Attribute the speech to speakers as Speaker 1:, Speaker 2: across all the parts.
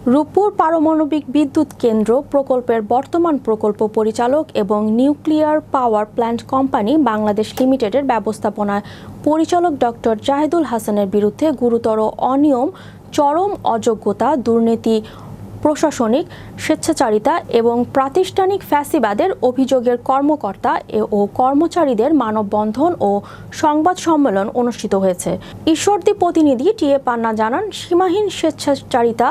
Speaker 1: রূপপুর পারমাণবিক বিদ্যুৎ কেন্দ্র প্রকল্পের বর্তমান প্রকল্প পরিচালক এবং nuclear power plant company Bangladesh লিমিটেডের ব্যবস্থাপনা পরিচালক ডক্টর জাহিদুল হাসানের বিরুদ্ধে গুরুতর অনিয়ম, চরম অযোগ্যতা, দুর্নীতি, প্রশাসনিক স্বেচ্ছাচারিতা এবং প্রাতিষ্ঠানিক ফ্যাসিবাদের অভিযোগের কর্মকর্তা ও কর্মচারীদের মানববন্ধন ও সংবাদ সম্মেলন অনুষ্ঠিত হয়েছে। ঈশ্বরদী প্রতিনিধি টিএ পান্না জানান, সীমাহীন স্বেচ্ছাচারিতা,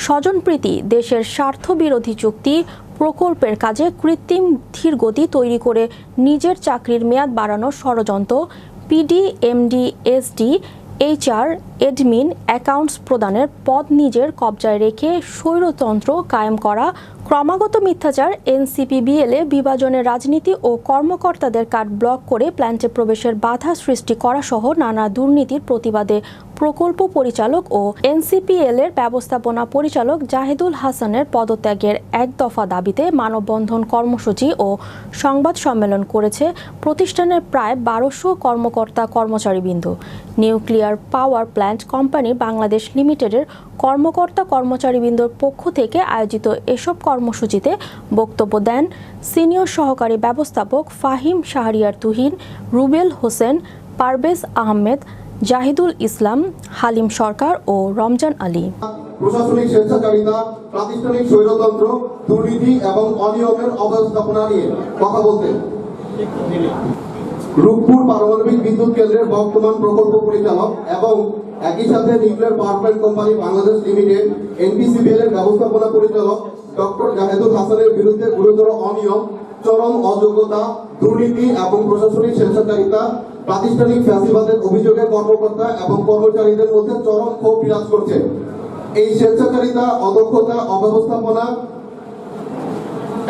Speaker 1: স্বজনপ্রীতি, দেশের স্বার্থবিরোধী চুক্তি, প্রকল্পের কাজে কৃত্রিম ধীরগতি তৈরি করে নিজের চাকরির মেয়াদ বাড়ানোর ষড়যন্ত্র, PD, MD, SD, HR, admin, accounts প্রদানের পদ নিজের কবজায় রেখে স্বৈরতন্ত্র কায়েম করা, ক্রমাগত মিথ্যাচার, এনসিপিবিএলে বিভাজনের রাজনীতি ও কর্মকর্তাদের কার্ড ব্লক করে প্ল্যান্টে প্রবেশের বাধা সৃষ্টি করা সহ নানা দুর্নীতির প্রতিবাদে প্রকল্প পরিচালক ও এনসিপিএলের ব্যবস্থাপনা পরিচালক জাহিদুল হাসানের পদত্যাগের এক দফা দাবিতে মানববন্ধন কর্মসূচি ও সংবাদ সম্মেলন করেছে প্রতিষ্ঠানের প্রায় ১২০০ কর্মকর্তা কর্মচারীবৃন্দ। Nuclear power plant company Bangladesh লিমিটেডের কর্মকর্তা কর্মচারীবৃন্দর পক্ষ থেকে আয়োজিত এসব কর্মসূচিতে বক্তব্য দেন সিনিয়র সহকারী ব্যবস্থাপক ফাহিম শাহরিয়ার তুহিন, রুবেল হোসেন, পারভেজ আহমেদ, জাহিদুল ইসলাম, হালিম সরকার ও রমজান আলী।
Speaker 2: প্রশাসনিক স্বেচ্ছাচারিতা, প্রাতিষ্ঠানিক স্বৈরতন্ত্র, দুর্নীতি এবং অনিয়মের অব্যবস্থাপনা নিয়ে কথা বলতেন। রূপপুর পারমাণবিক বিদ্যুৎ কেন্দ্রের বর্তমান প্রকল্প পরিচালক এবং একই সাথে nuclear power plant company Bangladesh limited এনপিসিবিএল এর ব্যবস্থাপনা পরিচালক ডক্টর জাহিদুল হাসানের বিরুদ্ধে গুরুতর অনিয়ম, চরম অযোগ্যতা, দুর্নীতি এবং প্রশাসনিক স্বেচ্ছাচারিতা, প্রাতিষ্ঠানিক ফ্যাসিবাদের অভিযোগের কর্মকর্তা এবং কর্মচারীদের মধ্যে চরম ক্ষোভ বিরাজ করছে। এই স্বেচ্ছাচারিতা, অদক্ষতা, অব্যবস্থাপনা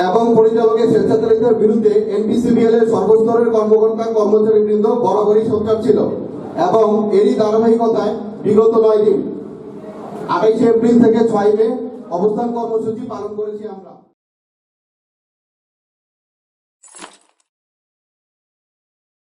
Speaker 2: এবং পরিচালকের স্বেচ্ছাচারিতার বিরুদ্ধে এনপিসিবিএল এর সর্বস্তরের কর্মকর্তা কর্মচারীবৃন্দ বরাবরই সোচ্চার ছিল এবং এরই ধারাবাহিকতায় বিগত ৯ দিন ২৮ এপ্রিল থেকে ৬ মে অবস্থান কর্মসূচি পালন করেছি আমরা।